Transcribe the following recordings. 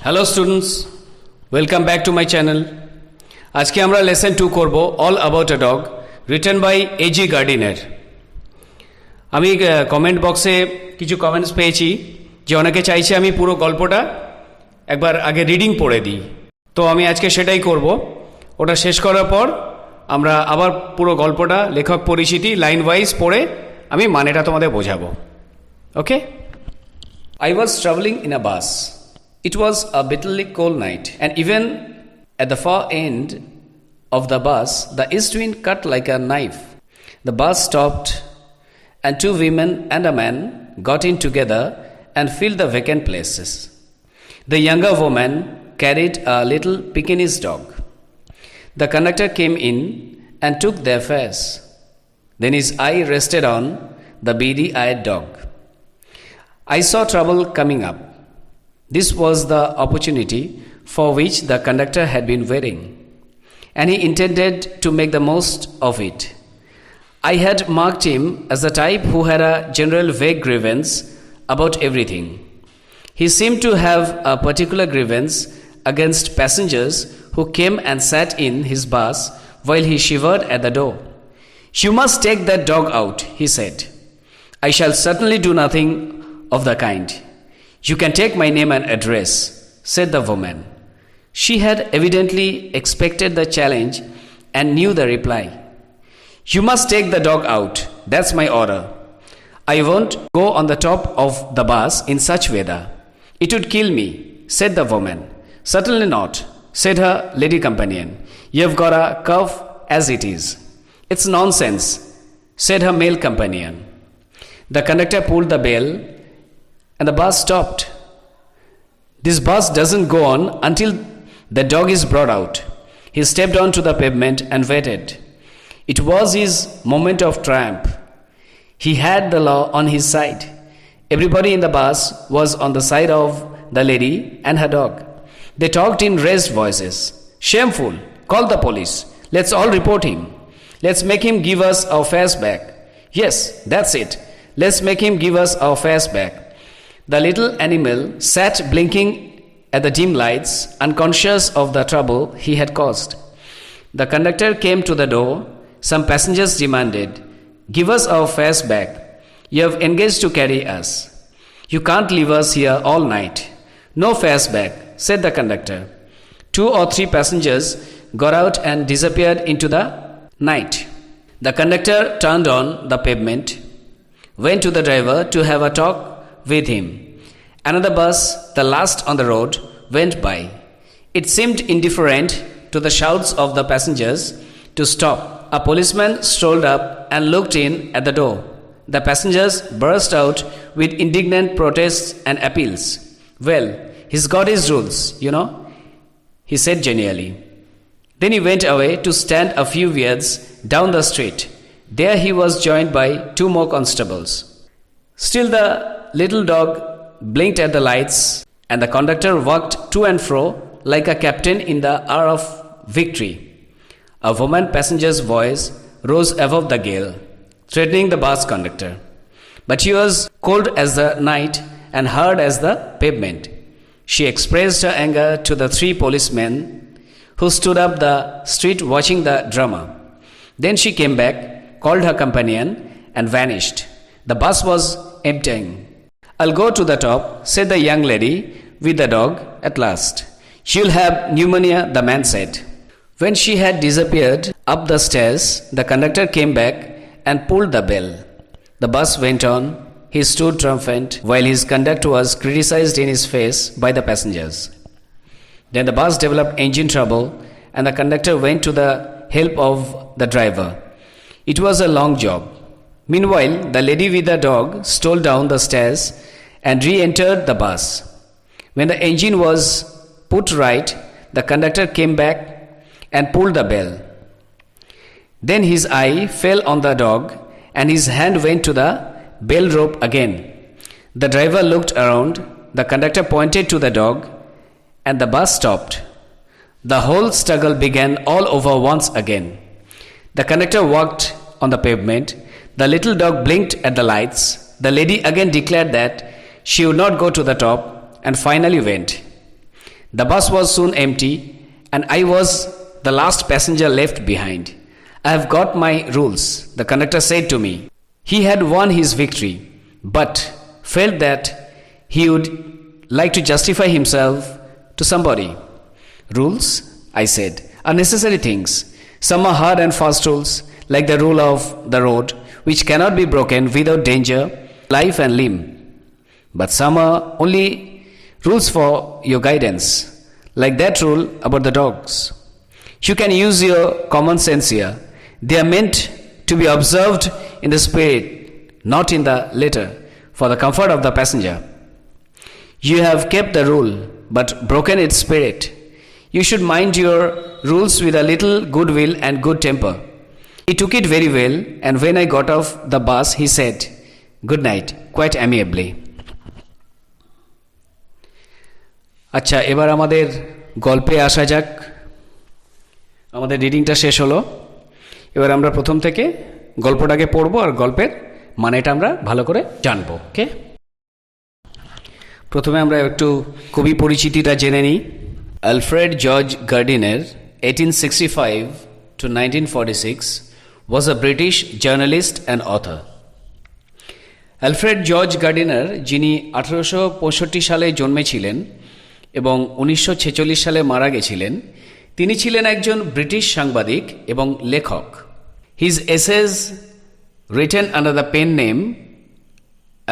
Hello students, welcome back to my channel. আজকে আমরা lesson 2 করব, all about a dog, written by AG Gardiner. আমি comment বক্সে কিছু কমেন্টস পেয়েছি যে অনেকে চাইছে আমি পুরো গল্পটা একবার আগে রিডিং পড়ে দিই, তো আমি আজকে সেটাই করব। ওটা শেষ করার পর আমরা আবার পুরো গল্পটা লেখক পরিচিতি লাইন ওয়াইজ পড়ে আমি মানেটা তোমাদের বোঝাবো। ওকে? I was traveling in a bus. It was a bitterly cold night, and even at the far end of the bus, the east wind cut like a knife. The bus stopped, and two women and a man got in together and filled the vacant places. The younger woman carried a little Pekingese dog. The conductor came in and took their fares. Then his eye rested on the beady-eyed dog. I saw trouble coming up. This was the opportunity for which the conductor had been waiting, and he intended to make the most of it. I had marked him as the type who had a general vague grievance about everything. He seemed to have a particular grievance against passengers who came and sat in his bus while he shivered at the door. "You must take that dog out," he said. "I shall certainly do nothing of the kind. You can take my name and address," said the woman. She had evidently expected the challenge and knew the reply. "You must take the dog out. That's my order. I won't go on the top of the bus in such weather. It would kill me," said the woman. "Certainly not," said her lady companion. "You've got a cough as it is." "It's nonsense," said her male companion. The conductor pulled the bell and the bus stopped. "This bus doesn't go on until the dog is brought out." He stepped onto the pavement and waited. It was his moment of triumph. He had the law on his side. Everybody in the bus was on the side of the lady and her dog. They talked in raised voices. "Shameful! Call the police. Let's all report him. Let's make him give us our fares back." "Yes, that's it. Let's make him give us our fares back." The little animal sat blinking at the dim lights, unconscious of the trouble he had caused. The conductor came to the door. Some passengers demanded, "Give us our fares back. You have engaged to carry us. You can't leave us here all night." "No fares back," said the conductor. 2 or 3 passengers got out and disappeared into the night. The conductor turned on the pavement, went to the driver to have a talk with him. Another bus, the last on the road, went by. It seemed indifferent to the shouts of the passengers to stop. A policeman strolled up and looked in at the door. The passengers burst out with indignant protests and appeals. "Well, he's got his rules, you know," he said genially. Then he went away to stand a few yards down the street. There he was joined by 2 more constables. Still the little dog blinked at the lights, and the conductor walked to and fro like a captain in the hour of victory. A woman passenger's voice rose above the gale, threatening the bus conductor. But he was cold as the night and hard as the pavement. She expressed her anger to the 3 policemen who stood up the street watching the drama. Then she came back, called her companion, and vanished. The bus was emptying. "I'll go to the top," said the young lady with the dog at last. "She'll have pneumonia," the man said. When she had disappeared up the stairs, the conductor came back and pulled the bell. The bus went on. He stood triumphant while his conduct was criticized in his face by the passengers. Then the bus developed engine trouble, and the conductor went to the help of the driver. It was a long job. Meanwhile, the lady with the dog stole down the stairs and re-entered the bus. When the engine was put right, the conductor came back and pulled the bell. Then his eye fell on the dog, and his hand went to the bell rope again. The driver looked around, the conductor pointed to the dog, and the bus stopped. The whole struggle began all over once again. The conductor walked on the pavement. The little dog blinked at the lights. The lady again declared that she would not go to the top, and finally went. The bus was soon empty, and I was the last passenger left behind. I have got my rules, the conductor said to me. He had won his victory, but felt that he would like to justify himself to somebody. Rules, I said, are necessary things. Some are hard and fast rules, like the rule of the road, which cannot be broken without danger, life and limb. But some are only rules for your guidance, like that rule about the dogs. You can use your common sense here. They are meant to be observed in the spirit, not in the letter, for the comfort of the passenger. You have kept the rule, but broken its spirit. You should mind your rules with a little goodwill and good temper. He took it very well, and when I got off the bus, he said, "Good night," quite amiably. আচ্ছা, এবার আমাদের গল্পে আসা যাক। আমাদের রিডিংটা শেষ হলো। এবার আমরা প্রথম থেকে গল্পটাকে পড়বো আর গল্পের মানেটা আমরা ভালো করে জানবো। ওকে, প্রথমে আমরা একটু কবি পরিচিতিটা জেনে নিই। Alfred George Gardiner 1865 to 1946 was a British journalist and author. Alfred George Gardiner, যিনি 1865 সালে জন্মেছিলেন এবং 1946 সালে মারা গেছিলেন, তিনি ছিলেন একজন ব্রিটিশ সাংবাদিক এবং লেখক। His essays written under the pen name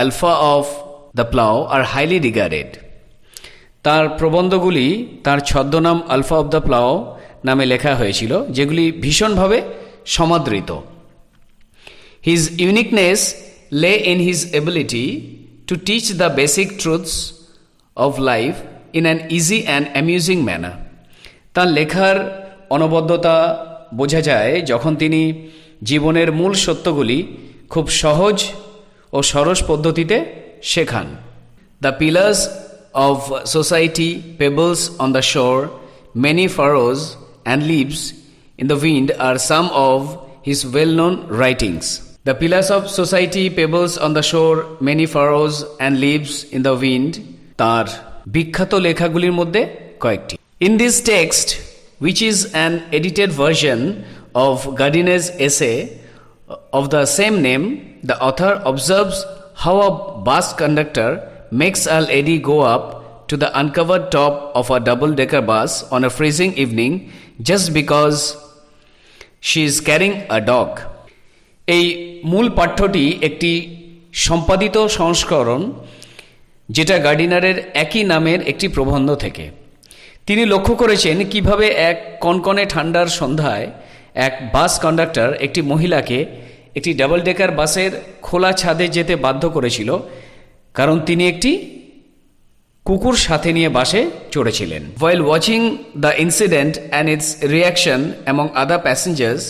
Alpha of the Plough are highly regarded. তার প্রবন্ধগুলি তার ছদ্মনাম আলফা অফ দ্য প্লাউ নামে লেখা হয়েছিল, যেগুলি ভীষণভাবে সমাদৃত। His uniqueness lay in his ability to teach the basic truths of life in an easy and amusing manner. তার লেখার অনবদ্যতা বোঝা যায় যখন তিনি জীবনের মূল সত্যগুলি খুব সহজ ও সরস পদ্ধতিতে শেখান। The pillars of society, pebbles on the shore, many furrows and leaves in the wind are some of his well-known writings. The pillars of society, pebbles on the shore, many furrows and leaves in the wind, তার বিখ্যাত লেখাগুলির মধ্যে কয়েকটি। In this text, which is an edited version of Gardiner's essay of the same name, the author observes how a bus conductor makes a lady go up to the uncovered top of a double-decker bus on a freezing evening just because she is carrying a dog. এই মূল পাঠ্যটি একটি সম্পাদিত সংস্করণ, যেটা গার্ডিনারের একই নামের একটি প্রবন্ধ থেকে। তিনি লক্ষ্য করেছেন কিভাবে এক কনকনে ঠান্ডার সন্ধ্যায় এক বাস কন্ডাক্টর একটি মহিলাকে একটি ডাবল ডেকার বাসের খোলা ছাদে যেতে বাধ্য করেছিল, কারণ তিনি একটি কুকুর সাথে নিয়ে বাসে চড়েছিলেন। While watching the incident and its reaction among other passengers,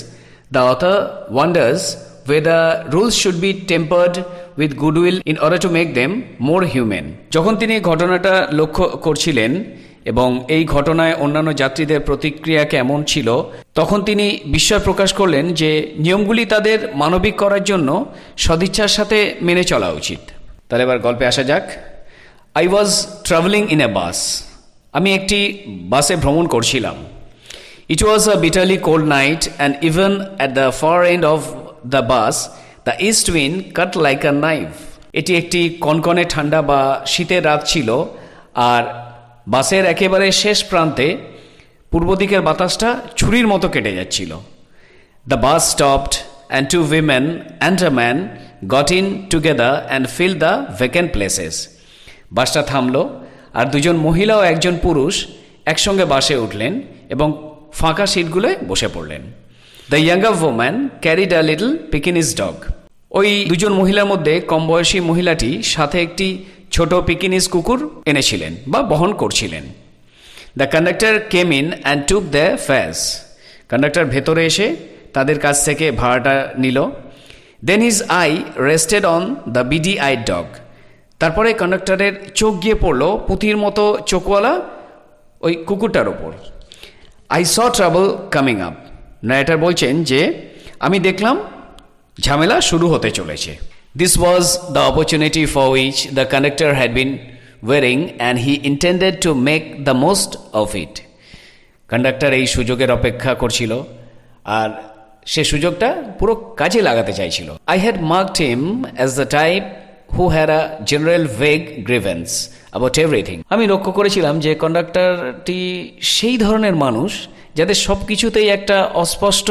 the author wonders whether rules should be tempered with goodwill in order to make them more human. যখন তিনি ঘটনাটা লক্ষ্য করছিলেন এবং এই ঘটনায় অন্যান্য যাত্রীদের প্রতিক্রিয়া কেমন ছিল, তখন তিনি বিস্ময় প্রকাশ করলেন যে নিয়মগুলি তাদের মানবিক করার জন্য সদিচ্ছার সাথে মেনে চলা উচিত। তাহলে এবার গল্পে আসা যাক। I was traveling in a bus. আমি একটি বাসে ভ্রমণ করছিলাম। It was a bitterly cold night, and even at the far end of the bus, the east wind cut like a knife. এটি একটি কনকনে ঠান্ডা বা শীতের রাত ছিল, আর বাসের একেবারে শেষ প্রান্তে পূর্ব দিকের বাতাসটা ছুরির মতো কেটে যাচ্ছিল। The bus stopped, and two women and a man got in together and filled the vacant places. বাসটা থামল, আর দুজন মহিলা ও একজন পুরুষ একসঙ্গে বাসে উঠলেন এবং ফাঁকা সিটগুলোয় বসে পড়লেন। The younger woman carried a little Pekinese dog. ওই দুজন মহিলার মধ্যে কম বয়সী মহিলাটি সাথে একটি ছোট পিকিনিস কুকুর এনেছিলেন বা বহন করছিলেন। The conductor came in and took the fares. Conductor ভেতরে এসে তাদের কাছ থেকে ভাড়াটা নিল। Then his eye rested on the beady eyed dog. তারপরে কন্ডাক্টরের চোখ গিয়ে পড়ল পুঁতির মতো চোখওয়ালা ওই কুকুরটার ওপর। I saw trouble coming up. Narrator বলছেন যে আমি দেখলাম ঝামেলা শুরু হতে চলেছে। This was the opportunity for which the conductor had been wearing and he intended to make the most of it. Conductor এই সুযোগের অপেক্ষা করছিল আর সে সুযোগটা পুরো কাজে লাগাতে চাইছিল। I had marked him as the type who had a general vague grievance about everything. আমি লক্ষ্য করেছিলাম যে কন্ডাক্টরটি সেই ধরনের মানুষ যাদের সব কিছুতেই একটা অস্পষ্ট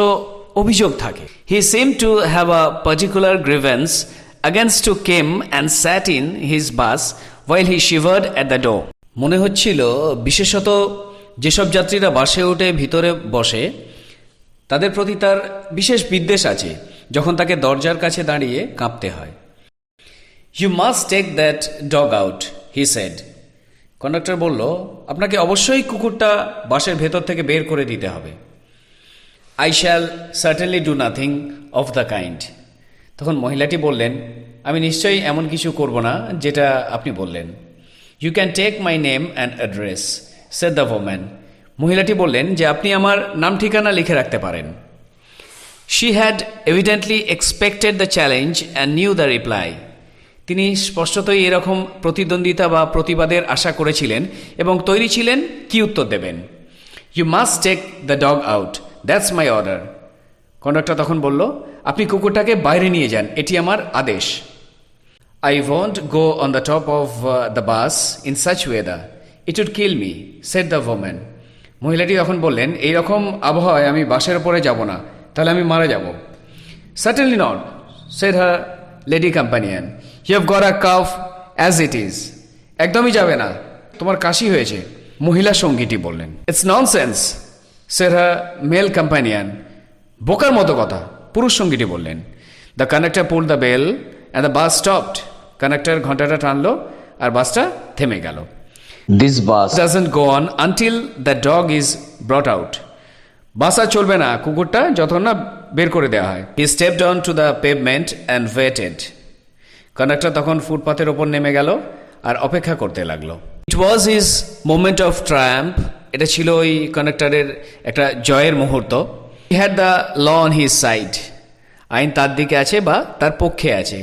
অভিযোগ থাকে। He seemed to have a particular grievance against who came and sat in his bus while he shivered at the door. মনে হচ্ছিল বিশেষত যেসব যাত্রীরা বাসে উঠে ভিতরে বসে তাদের প্রতি তার বিশেষ বিদ্বেষ আছে যখন তাকে দরজার কাছে দাঁড়িয়ে কাঁপতে হয়। You must take that dog out, he said. Conductor বলল, আপনাকে অবশ্যই কুকুরটা বাসের ভেতর থেকে বের করে দিতে হবে। I shall certainly do nothing of the kind. তখন মহিলাটি বললেন, আমি নিশ্চয়ই এমন কিছু করব না যেটা আপনি বললেন। You can take my name and address, said the woman. মহিলাটি বললেন যে আপনি আমার নাম ঠিকানা লিখে রাখতে পারেন। She had evidently expected the challenge and knew the reply. তিনি স্পষ্টতই এরকম প্রতিদ্বন্দ্বিতা বা প্রতিবাদের আশা করেছিলেন এবং তৈরি ছিলেন কি উত্তর দেবেন। You must take the dog out. That's my order. Conductor তখন বলল, আপনি কুকুরটাকে বাইরে নিয়ে যান, এটি আমার আদেশ। I won't go on the top of the bus in such weather. It would kill me, said the woman. মহিলাটি তখন বললেন, এই রকম আবহাওয়ায় আমি বাসের উপরে যাব না, তাহলে আমি মারা যাব। Certainly not, said her lady companion. You have got a cough as it is. একদমই যাবে না, তোমার কাশি হয়েছে, মহিলা সঙ্গীটি বললেন। It's nonsense, said her male companion. বোকার মতো কথা, পুরুষ সঙ্গীটি বললেন। The conductor pulled the bell and the bus stopped. Conductor ঘন্টাটা টানলো আর বাসটা থেমে গেল। This bus doesn't go on until the dog is brought out. বাস আর চলবে না কুকুরটা যতক্ষণ না বের করে দেওয়া হয়। He stepped on to the pavement and waited. Conductor তখন ফুটপাথের ওপর নেমে গেল আর অপেক্ষা করতে লাগলো। It was his moment of triumph. এটা ছিল ওই কন্ডাক্টরের একটা জয়ের মুহূর্ত। He had the law on his side. আইন তার দিকে আছে বা তার পক্ষে আছে।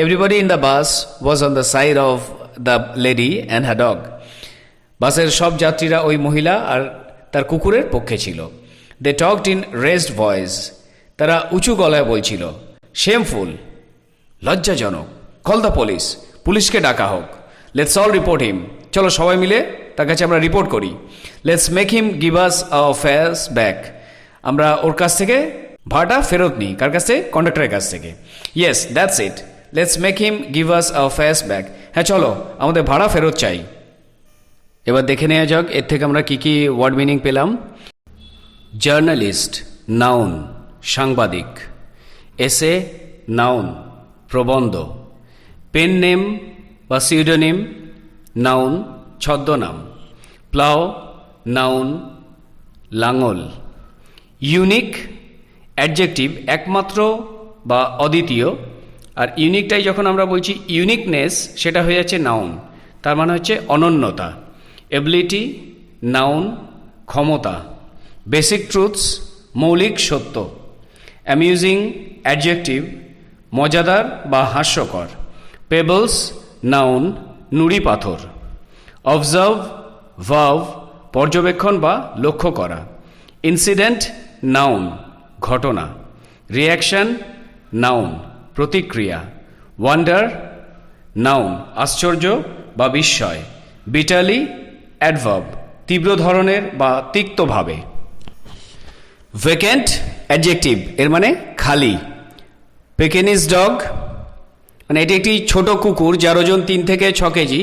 Everybody in the bus was on the side of the lady and her dog. বাসের সব যাত্রীরা ওই মহিলা আর তার কুকুরের পক্ষে ছিল। They talked in raised voice. তারা উঁচু গলায় বলছিল, shameful, লজ্জাজনক, call the police, পুলিশকে ডাকা হোক, let's all report him, চলো সবাই মিলে তার কাছে আমরা রিপোর্ট করি, let's make him give us our fares back, আমরা ওর কাছ থেকে ভাড়াটা ফেরত নিই, কার কাছ থেকে? কন্ডাক্টরের কাছ থেকে। Yes, that's it, let's make him give us our fares back. হ্যাঁ চলো আমাদের ভাড়া ফেরত চাই। এবার দেখে নেওয়া যাক এর থেকে আমরা কি কি ওয়ার্ড মিনিং পেলাম। জার্নালিস্ট, নাউন, সাংবাদিক। এসে, নাউন, প্রবন্ধ। পেন নেম বা সিউডোনিম, নাউন, ছদ্মনাম। প্লাও, নাউন, লাঙল। ইউনিক, অ্যাডজেক্টিভ, একমাত্র বা অদ্বিতীয়। আর ইউনিকটাই যখন আমরা বলছি ইউনিকনেস, সেটা হয়ে যাচ্ছে নাউন, তার মানে হচ্ছে অনন্যতা। এবিলিটি, নাউন, ক্ষমতা। বেসিক ট্রুথস, মৌলিক সত্য। অ্যামিউজিং, অ্যাডজেক্টিভ, মজাদার বা হাস্যকর। পেবলস, নাউন, নুড়ি পাথর। অবজার্ভ, ভার্ব, পর্যবেক্ষণ বা লক্ষ্য করা। ইনসিডেন্ট, নাউন, ঘটনা। রিয়াকশন, নাউন, প্রতিক্রিয়া। ওয়ান্ডার, নাউন, আশ্চর্য বা বিস্ময়। বিটালি, অ্যাডভার্ব, তীব্র ধরনের বা তিক্তভাবে। ভ্যাকেন্ট, অ্যাডজেক্টিভ, এর মানে খালি। পেকেনিস ডগ, মানে এটি একটি ছোট কুকুর যার ওজন 3 থেকে 6 কেজি,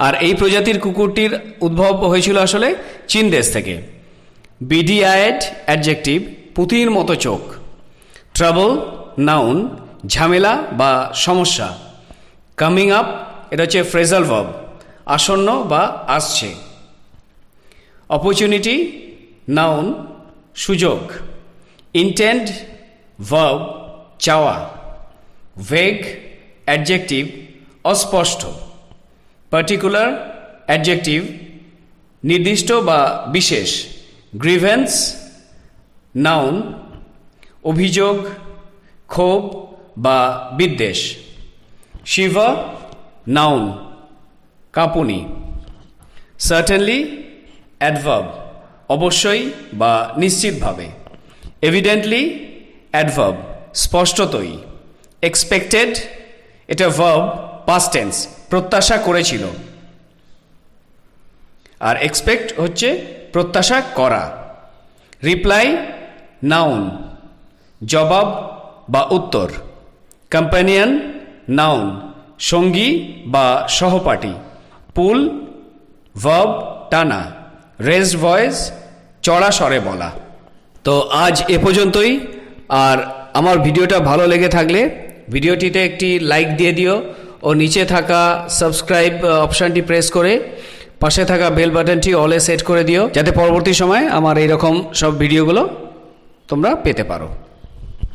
আর এই প্রজাতির কুকুরটির উদ্ভব হয়েছিল আসলে চীন দেশ থেকে। বিডি আয়েড, অ্যাডজেক্টিভ, পুঁতির মতো চোখ। ট্রাবল, নাউন, ঝামেলা বা সমস্যা। কামিং আপ, এটা হচ্ছে ফ্রেজাল ভার্ব, আসন্ন বা আসছে। অপরচুনিটি, নাউন, সুযোগ। ইন্টেন্ড, ভার্ব, চাওয়া। ভেগ, অ্যাডজেক্টিভ, অস্পষ্ট। পার্টিকুলার, অ্যাডজেক্টিভ, নির্দিষ্ট বা বিশেষ। গ্রিভেন্স, নাউন, অভিযোগ, ক্ষোভ বা বিদ্বেষ। শিভা, নাউন, কাঁপুনি। সার্টেনলি অ্যাডভার্ব, অবশ্যই বা নিশ্চিতভাবে। এভিডেন্টলি অ্যাডভার্ব, স্পষ্টতই। এক্সপেক্টেড, এটা ভার্ব পাস্ট টেন্স, প্রত্যাশা করেছিল। আর এক্সপেক্ট হচ্ছে প্রত্যাশা করা। রিপ্লাই নাউন, জবাব বা উত্তর। কম্প্যানিয়ন নাউন, সঙ্গী বা সহপাঠী। পুল ভার্ব টানা। রেজড ভয়েস, চড়া স্বরে বলা। তো আজ এ পর্যন্তই। আর আমার ভিডিওটা ভালো লেগে থাকলে ভিডিওটিতে একটি লাইক দিয়ে দিও ও নিচে থাকা সাবস্ক্রাইব অপশানটি প্রেস করে পাশে থাকা বেল বাটনটি অলে সেট করে দিও, যাতে পরবর্তী সময় আমার এইরকম সব ভিডিওগুলো তোমরা পেতে পারো।